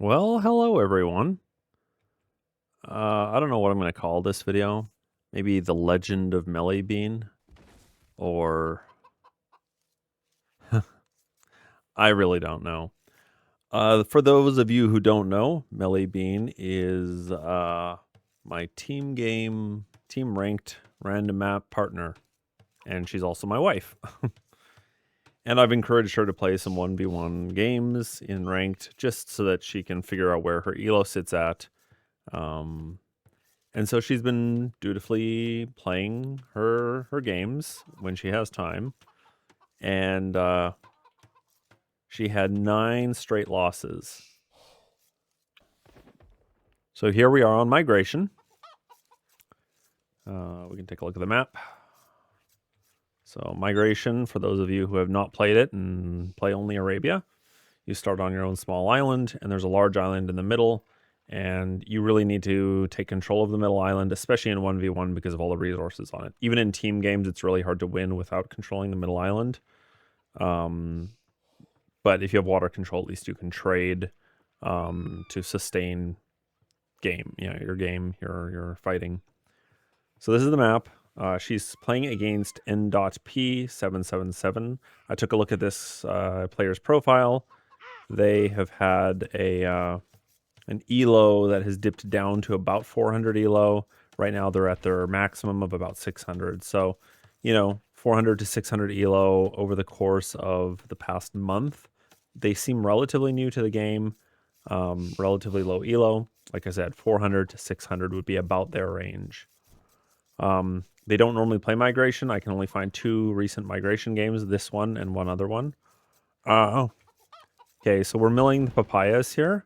Well, hello everyone. I don't know what I'm going to call this video. Maybe The Legend of Melly Bean, or I really don't know. For those of you who don't know, Melly Bean is my team ranked random map partner, and she's also my wife. And I've encouraged her to play some 1v1 games in ranked just so that she can figure out where her elo sits at. And so she's been dutifully playing her games when she has time. And she had 9 straight losses. So here we are on migration. We can take a look at the map. So migration, for those of you who have not played it and play only Arabia, you start on your own small island, and there's a large island in the middle. And you really need to take control of the middle island, especially in 1v1 because of all the resources on it. Even in team games, it's really hard to win without controlling the middle island. But if you have water control, at least you can trade to sustain your game, your fighting. So this is the map. She's playing against N.P777. I took a look at this player's profile. They have had an elo that has dipped down to about 400 elo. Right now they're at their maximum of about 600. So, 400 to 600 elo over the course of the past month. They seem relatively new to the game, relatively low elo. Like I said, 400 to 600 would be about their range. They don't normally play migration. I can only find 2 recent migration games, this one and one other one. Okay, so we're milling the papayas here.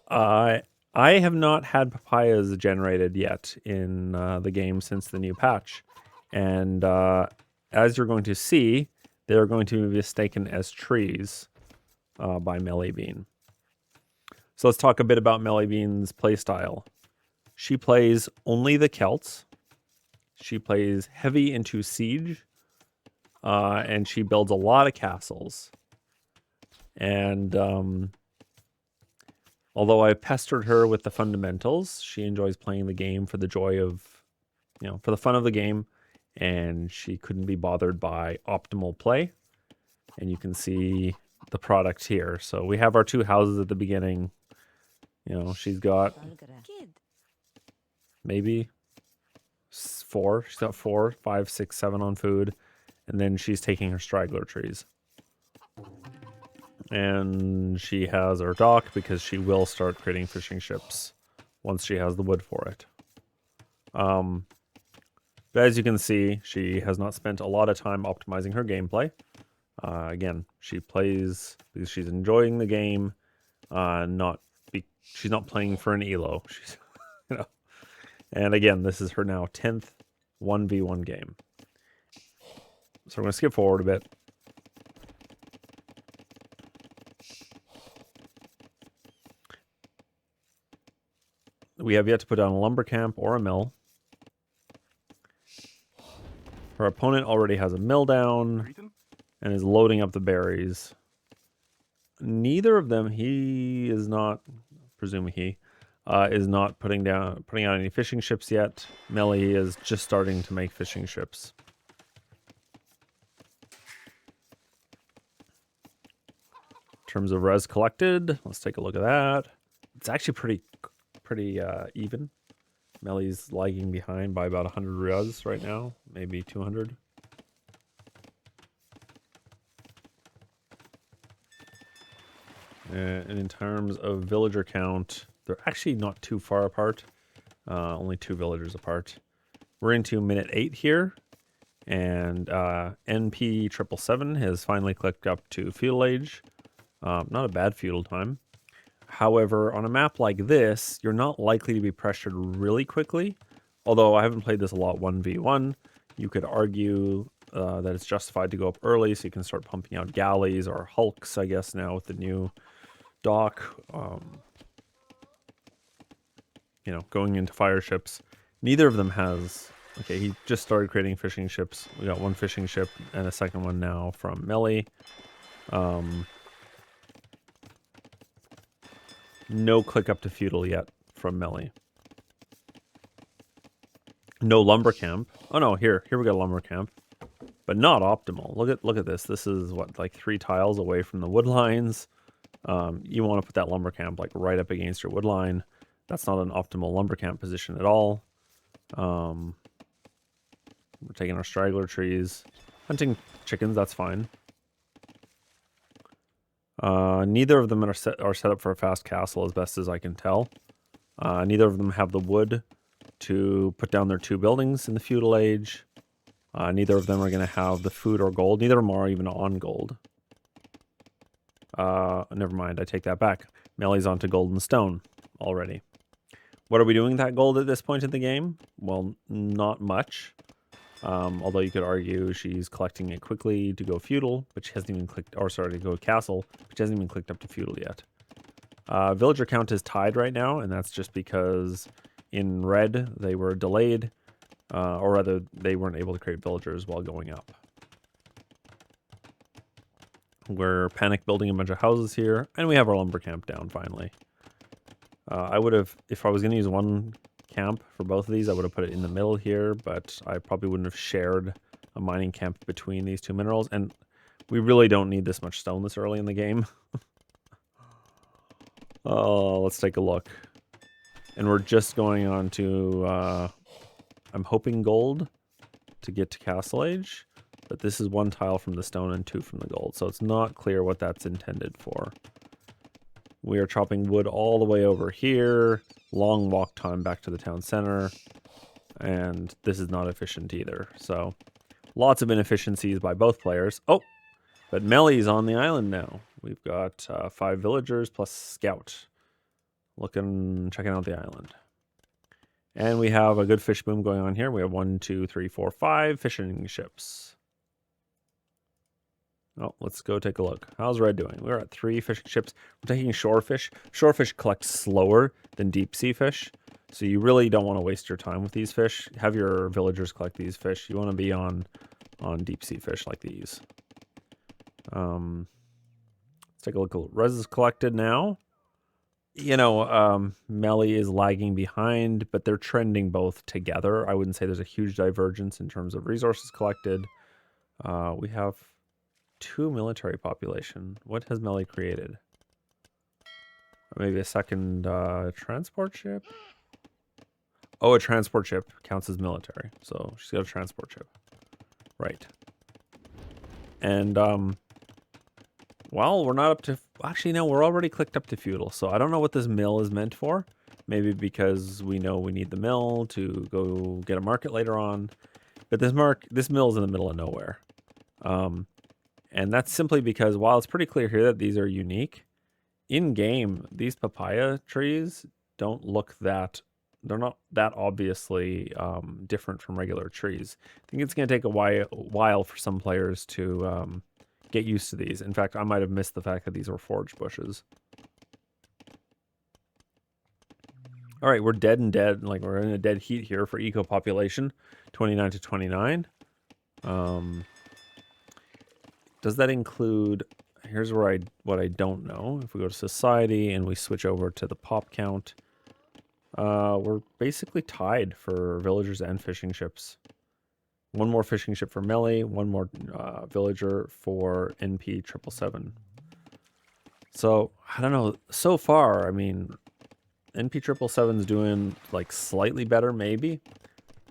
I have not had papayas generated yet in the game since the new patch. And as you're going to see, they're going to be mistaken as trees by Melly Bean. So let's talk a bit about Melly Bean's playstyle. She plays only the Celts. She plays heavy into siege. And she builds a lot of castles. And although I pestered her with the fundamentals, she enjoys playing the game for the joy of, for the fun of the game, and she couldn't be bothered by optimal play. And you can see the product here. So we have our 2 houses at the beginning. She's got maybe 4. She's got 4, 5, 6, 7 on food, and then she's taking her straggler trees. And she has her dock because she will start creating fishing ships once she has the wood for it. But as you can see, she has not spent a lot of time optimizing her gameplay. Again, she plays because she's enjoying the game, she's not playing for an elo. She's, And again, this is her now 10th 1v1 game. So we're going to skip forward a bit. We have yet to put down a lumber camp or a mill. Her opponent already has a mill down and is loading up the berries. Neither of them, he is not, presuming he, is not putting out any fishing ships yet. Melly is just starting to make fishing ships. In terms of res collected, let's take a look at that. It's actually pretty even. Melly's lagging behind by about 100 res right now, maybe 200. And in terms of villager count, they're actually not too far apart. Only 2 villagers apart. We're into minute 8 here, and NP777 has finally clicked up to feudal age. Not a bad feudal time. However, on a map like this, you're not likely to be pressured really quickly. Although I haven't played this a lot 1v1, you could argue that it's justified to go up early so you can start pumping out galleys or hulks, I guess, now with the new dock. Going into fire ships. Neither of them has... Okay, he just started creating fishing ships. We got 1 fishing ship and a second one now from Melly. No click up to feudal yet from Melly. No lumber camp. Oh no, here we got a lumber camp. But not optimal. Look at this. This is what, like 3 tiles away from the wood lines. You want to put that lumber camp like right up against your wood line. That's not an optimal lumber camp position at all. We're taking our straggler trees. Hunting chickens, that's fine. Neither of them are set up for a fast castle as best as I can tell. Neither of them have the wood to put down their 2 buildings in the feudal age. Neither of them are going to have the food or gold. Neither of them are even on gold. Never mind, I take that back. Melly's onto gold and stone already. What are we doing with that gold at this point in the game? Well, not much. Although you could argue she's collecting it quickly to go feudal, but she hasn't even clicked, or sorry, to go castle, but she hasn't even clicked up to feudal yet. Villager count is tied right now, and that's just because in red they were delayed. Or rather, they weren't able to create villagers while going up. We're panic building a bunch of houses here, and we have our lumber camp down finally. I would have, if I was going to use one camp for both of these, I would have put it in the middle here, but I probably wouldn't have shared a mining camp between these 2 minerals, and we really don't need this much stone this early in the game. Oh, let's take a look. And we're just going on to... I'm hoping gold to get to Castle Age, but this is 1 tile from the stone and 2 from the gold, so it's not clear what that's intended for. We are chopping wood all the way over here, long walk time back to the town center, and this is not efficient either, so lots of inefficiencies by both players. Oh, but Melly's on the island now. We've got 5 villagers plus scout checking out the island. And we have a good fish boom going on here. We have 1, 2, 3, 4, 5 fishing ships. Oh, let's go take a look. How's red doing? We're at 3 fishing ships. We're taking shorefish. Shorefish collect slower than deep sea fish. So you really don't want to waste your time with these fish. Have your villagers collect these fish. You want to be on deep sea fish like these. Let's take a look at what res is collected now. You know, Melly is lagging behind, but they're trending both together. I wouldn't say there's a huge divergence in terms of resources collected. We have 2 military population. What has Melly created? Maybe a second transport ship? Oh, a transport ship counts as military. So she's got a transport ship. Right. And, well, we're not up to... Actually, no, we're already clicked up to feudal. So I don't know what this mill is meant for. Maybe because we know we need the mill to go get a market later on. But this mill is in the middle of nowhere. And that's simply because while it's pretty clear here that these are unique, in-game, these papaya trees don't look that... They're not that obviously different from regular trees. I think it's going to take a while for some players to get used to these. In fact, I might have missed the fact that these were forage bushes. All right, we're dead and dead. Like, we're in a dead heat here for eco population, 29 to 29. Does that include... Here's where what I don't know. If we go to society and we switch over to the pop count, we're basically tied for villagers and fishing ships. 1 more fishing ship for Melly, 1 more villager for NP 777. So, I don't know. So far, I mean, NP 777's doing like slightly better maybe.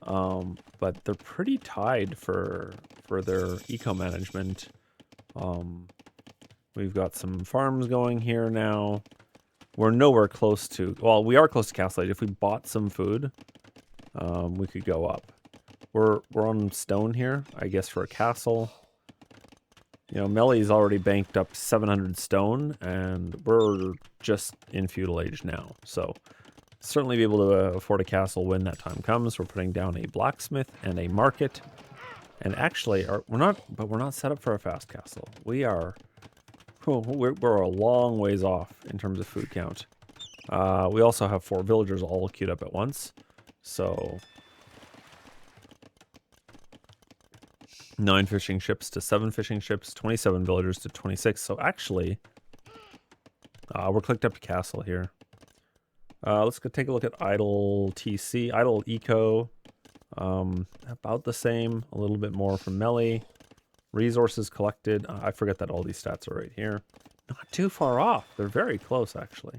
But they're pretty tied for their eco management. We've got some farms going here now. We're nowhere close to... Well, we are close to Castle Age. If we bought some food, we could go up. We're on stone here, I guess, for a castle. You know, Melly's already banked up 700 stone, and we're just in feudal age now. So, certainly be able to afford a castle when that time comes. We're putting down a blacksmith and a market. And actually, we're not set up for a fast castle. We are... We're a long ways off in terms of food count. We also have 4 villagers all queued up at once. So 9 fishing ships to 7 fishing ships, 27 villagers to 26. So actually, we're clicked up to castle here. Let's go take a look at idle TC, idle eco. About the same, a little bit more from Melly. Resources collected. I forget that all these stats are right here. Not too far off. They're very close, actually.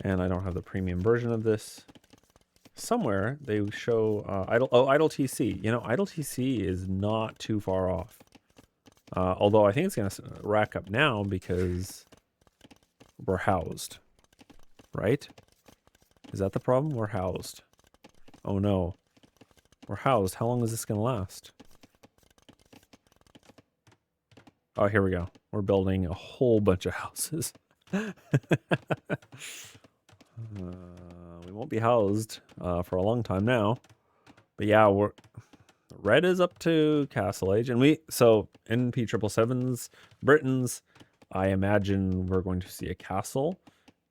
And I don't have the premium version of this. Somewhere they show idle TC. You know, idle TC is not too far off. Although I think it's going to rack up now because we're housed. Right? Is that the problem? We're housed. Oh no. We're housed. How long is this going to last? Oh, here we go. We're building a whole bunch of houses. We won't be housed for a long time now. But yeah, red is up to Castle Age. And so in P777's Britons, I imagine we're going to see a castle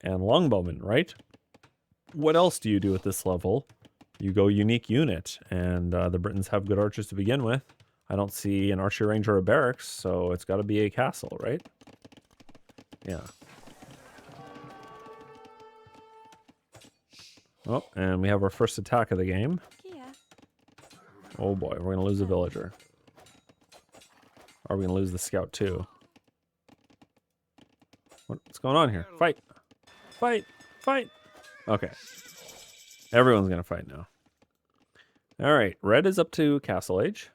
and longbowmen, right? What else do you do at this level? You go unique unit, and the Britons have good archers to begin with. I don't see an archer range or a barracks, so it's got to be a castle, right? Yeah. Oh, and we have our first attack of the game. Oh boy, we're going to lose a villager. Are we going to lose the scout too? What's going on here? Fight! Fight! Fight! Okay. Everyone's going to fight now. All right, red is up to Castle Age.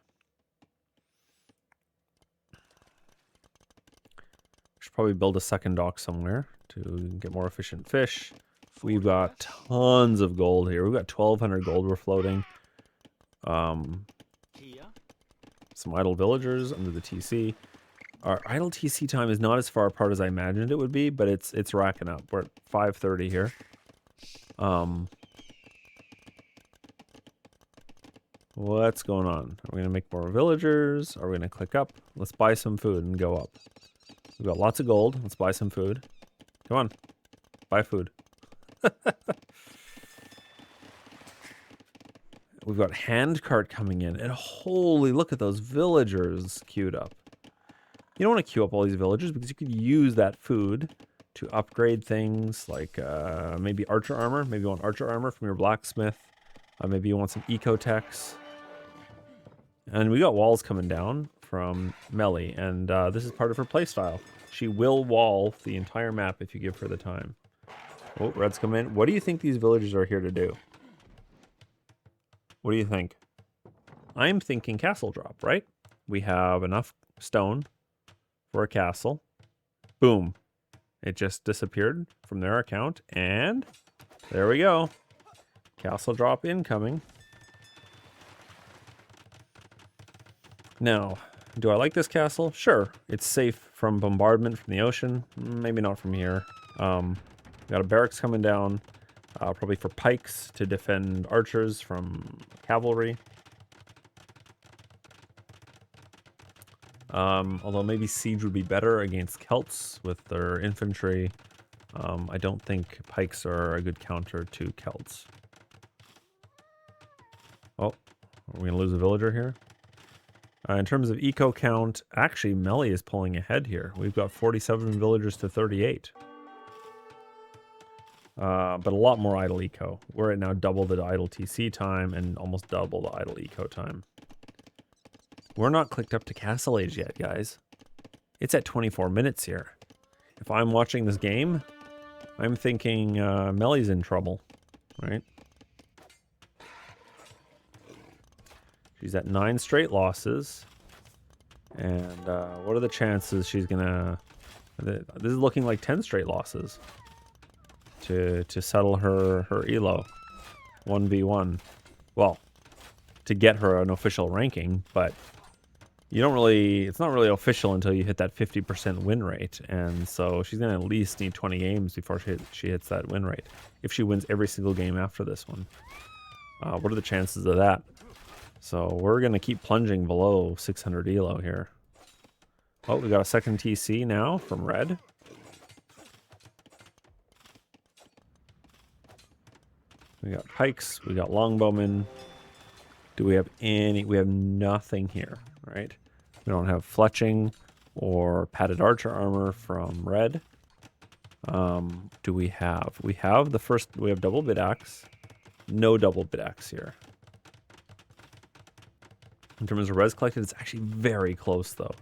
Should probably build a second dock somewhere to get more efficient fish. We've got tons of gold here. We've got 1,200 gold we're floating. Some idle villagers under the TC. Our idle TC time is not as far apart as I imagined it would be, but it's racking up. We're at 5:30 here. What's going on? Are we going to make more villagers? Are we going to click up? Let's buy some food and go up. We've got lots of gold. Let's buy some food. Come on. Buy food. We've got handcart coming in. And holy, look at those villagers queued up. You don't want to queue up all these villagers because you could use that food to upgrade things like maybe archer armor. Maybe you want archer armor from your blacksmith. Maybe you want some eco-techs. And we got walls coming down from Melly, and this is part of her playstyle. She will wall the entire map if you give her the time. Oh, red's come in. What do you think these villagers are here to do? What do you think? I'm thinking castle drop, right? We have enough stone for a castle. Boom. It just disappeared from their account, and there we go. Castle drop incoming. Now, do I like this castle? Sure. It's safe from bombardment from the ocean. Maybe not from here. Got a barracks coming down. Probably for pikes to defend archers from cavalry. Although maybe siege would be better against Celts with their infantry. I don't think pikes are a good counter to Celts. Oh, are we going to lose a villager here? In terms of eco count, actually Melly is pulling ahead here. We've got 47 villagers to 38. But a lot more idle eco. We're at now double the idle TC time and almost double the idle eco time. We're not clicked up to Castle Age yet, guys. It's at 24 minutes here. If I'm watching this game, I'm thinking Melly's in trouble, right? She's at 9 straight losses. And what are the chances she's gonna... This is looking like 10 straight losses to settle her elo. 1v1. Well, to get her an official ranking, but you don't really... It's not really official until you hit that 50% win rate. And so she's gonna at least need 20 games before she hits that win rate. If she wins every single game after this one. What are the chances of that? So we're going to keep plunging below 600 elo here. Oh, we got a second TC now from red. We got pikes. We got longbowmen. Do we have any? We have nothing here, right? We don't have fletching or padded archer armor from red. do we have? We have we have double bid axe. No double bid axe here. In terms of res collected, it's actually very close though.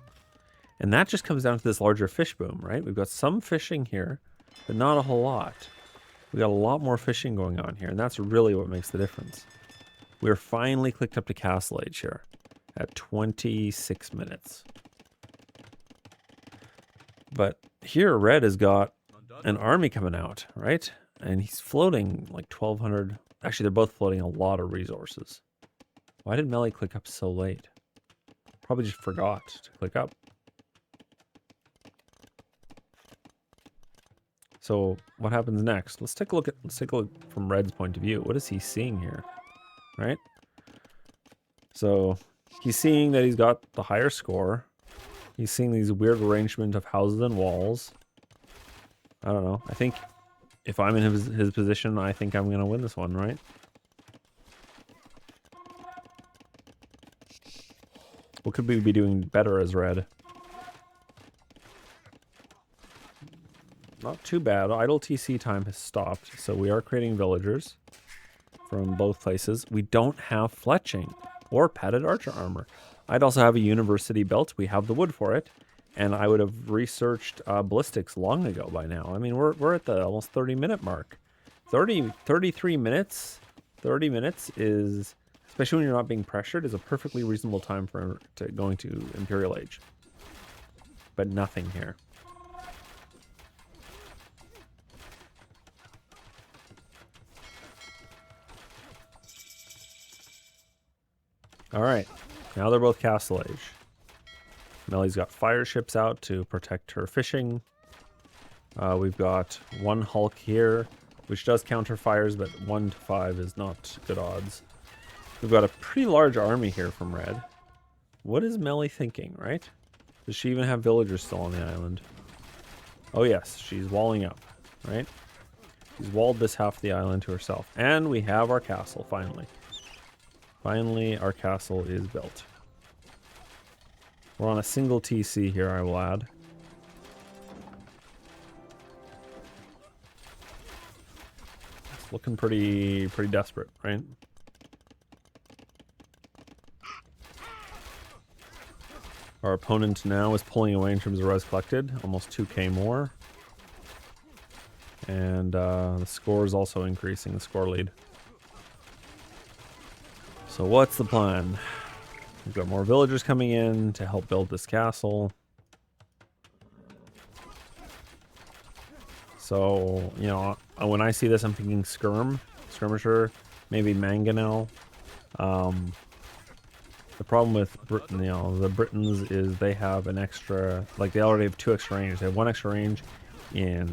And that just comes down to this larger fish boom, right? We've got some fishing here, but not a whole lot. We got a lot more fishing going on here, and that's really what makes the difference. We're finally clicked up to castle age here at 26 minutes. But here, red has got an army coming out, right? And he's floating like 1,200. Actually, they're both floating a lot of resources. Why did Melly click up so late? Probably just forgot to click up. So what happens next? Let's take a look from Red's point of view. What is he seeing here? Right? So he's seeing that he's got the higher score. He's seeing these weird arrangement of houses and walls. I don't know. I think if I'm in his position, I think I'm gonna win this one, right? What could we be doing better as red? Not too bad. Idle TC time has stopped, so we are creating villagers from both places. We don't have fletching or padded archer armor. I'd also have a university belt. We have the wood for it, and I would have researched ballistics long ago by now. I mean, we're at the almost 30-minute mark. 33 minutes. 30 minutes is, especially when you're not being pressured, is a perfectly reasonable time for going to Imperial Age. But nothing here. All right, now they're both castle age. Melly's got fire ships out to protect her fishing. We've got one Hulk here, which does counter fires, but 1 to 5 is not good odds. We've got a pretty large army here from red. What is Melly thinking, right? Does she even have villagers still on the island? Oh yes, she's walling up, right? She's walled this half of the island to herself. And we have our castle, finally. Finally, our castle is built. We're on a single TC here, I will add. It's looking pretty desperate, right? Our opponent now is pulling away in terms of res collected, almost 2k more. And the score is also increasing, the score lead. So what's the plan? We've got more villagers coming in to help build this castle. So, you know, when I see this, I'm thinking skirmisher, maybe mangonel. The problem with Britain, you know, the Britons is they have an extra, like they already have 2 extra range. They have 1 extra range in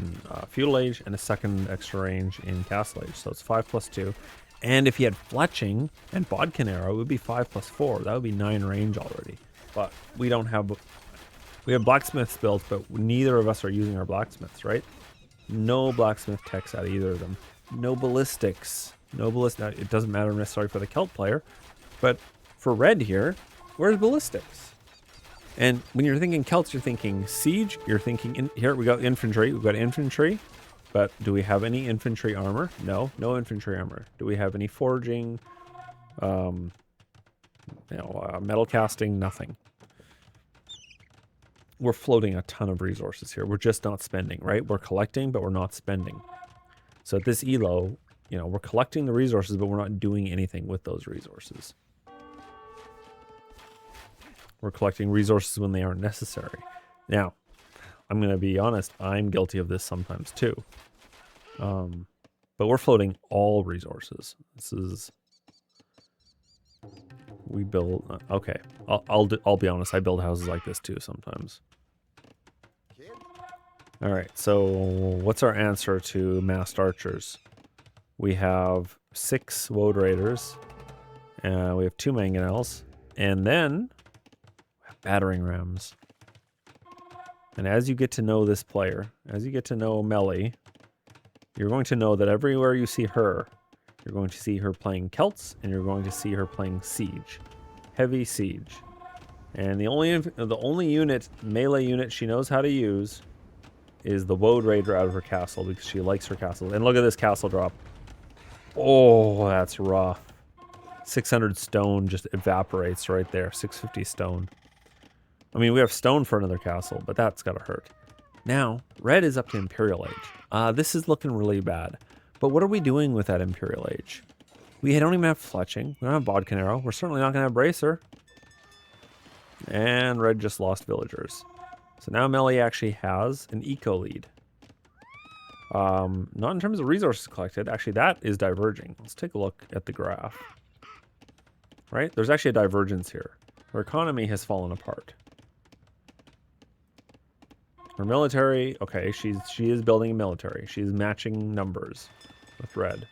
feudal age and a 2nd extra range in castle age. So it's 5 plus 2. And if he had fletching and bodkin arrow, it would be 5 plus 4. That would be 9 range already. But we don't have... We have blacksmiths built, but neither of us are using our blacksmiths, right? No blacksmith techs at either of them. No ballistics. No ballistics. It doesn't matter necessarily for the Celt player. But for red here, where's ballistics? And when you're thinking Celts, you're thinking siege. You're thinking... Here, we got infantry. We've got infantry. But do we have any infantry armor? No, no infantry armor. Do we have any forging? Metal casting? Nothing. We're floating a ton of resources here. We're just not spending, right? We're collecting, but we're not spending. So at this elo, you know, we're collecting the resources, but we're not doing anything with those resources. We're collecting resources when they aren't necessary. Now, I'm going to be honest, I'm guilty of this sometimes too. But we're floating all resources. This is... We build... Okay, I'll be honest, I build houses like this too sometimes. Alright, so what's our answer to massed archers? We have 6 woad raiders. We have 2 mangonels. And then... we have battering rams. And as you get to know this player, as you get to know Melly, you're going to know that everywhere you see her, you're going to see her playing Celts, and you're going to see her playing Siege. Heavy Siege. And the only unit, melee unit she knows how to use is the Woad Raider out of her castle because she likes her castle. And look at this castle drop. Oh, that's rough. 600 stone just evaporates right there. 650 stone. I mean, we have stone for another castle, but that's gotta hurt. Now, red is up to Imperial Age. This is looking really bad. But what are we doing with that Imperial Age? We don't even have Fletching. We don't have Bodkin Arrow. We're certainly not gonna have Bracer. And red just lost villagers. So now Melly actually has an eco lead. Not in terms of resources collected. Actually, that is diverging. Let's take a look at the graph. Right? There's actually a divergence here. Her economy has fallen apart. Her military, okay, she is building a military. She's matching numbers with red.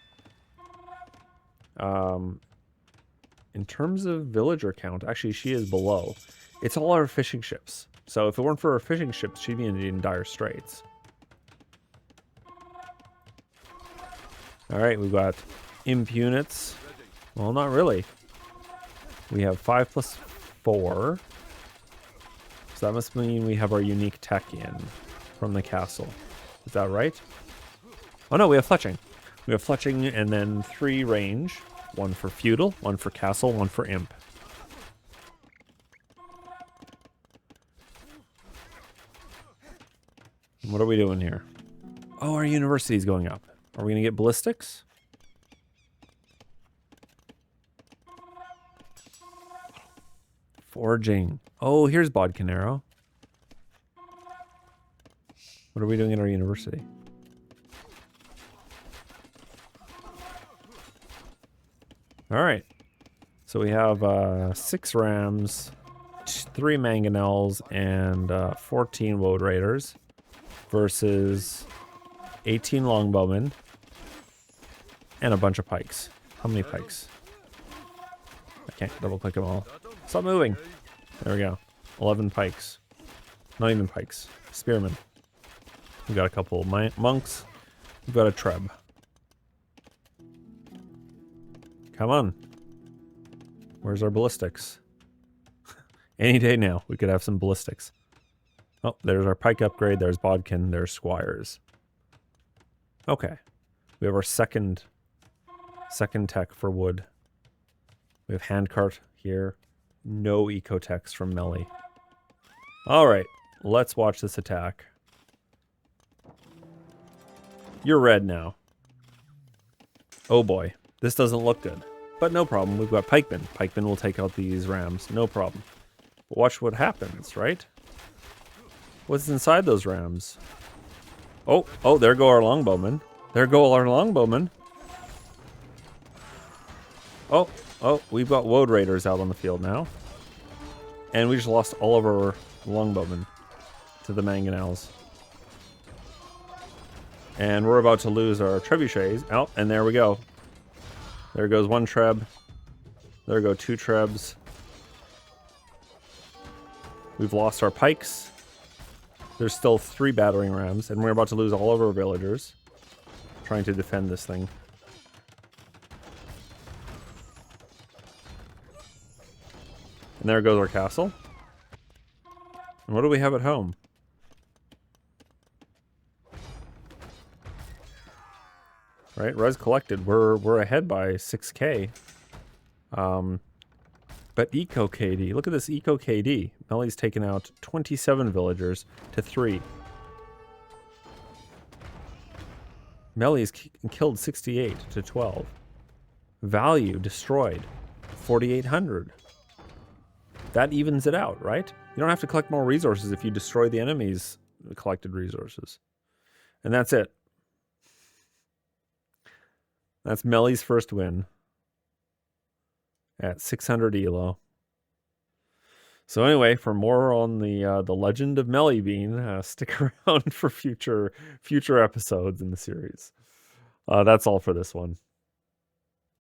In terms of villager count, actually she is below. It's all our fishing ships. So if it weren't for our fishing ships, she'd be in dire straits. All right, we've got imp units. Well, not really. We have 5 plus 4. So that must mean we have our unique tech in from the castle. Is that right? Oh no, we have fletching. We have fletching and then 3 range. 1 for feudal, 1 for castle, 1 for imp. What are we doing here? Oh, our university's going up. Are we going to get ballistics? Forging. Oh, here's Bodkin Arrow. What are we doing at our university? All right. So we have 6 rams, 3 mangonels, and 14 Woad Raiders versus 18 longbowmen and a bunch of pikes. How many pikes? I can't double click them all. Stop moving. There we go. 11 pikes. Not even pikes. Spearmen. We've got a couple monks. We've got a treb. Come on. Where's our ballistics? Any day now, we could have some ballistics. Oh, there's our pike upgrade. There's bodkin. There's squires. Okay. We have our second tech for wood. We have handcart here. No eco-techs from Melly. All right. Let's watch this attack. You're red now. Oh boy. This doesn't look good. But no problem. We've got pikemen. Pikemen will take out these rams. No problem. But watch what happens, right? What's inside those rams? Oh, there go our longbowmen. There go our longbowmen. Oh, we've got Woad Raiders out on the field now. And we just lost all of our longbowmen to the mangonels. And we're about to lose our trebuchets. Oh, and there we go. There goes 1 treb. There go 2 trebs. We've lost our pikes. There's still 3 battering rams, and we're about to lose all of our villagers trying to defend this thing. And there goes our castle. And what do we have at home? Right, res collected. We're ahead by 6k. But eco KD. Look at this eco KD. Melly's taken out 27 villagers to 3. Melly's killed 68 to 12. Value destroyed 4,800. That evens it out, right? You don't have to collect more resources if you destroy the enemy's collected resources. And that's it. That's Melly's first win at 600 elo. So anyway, for more on the legend of Melly Bean, stick around for future episodes in the series. That's all for this one.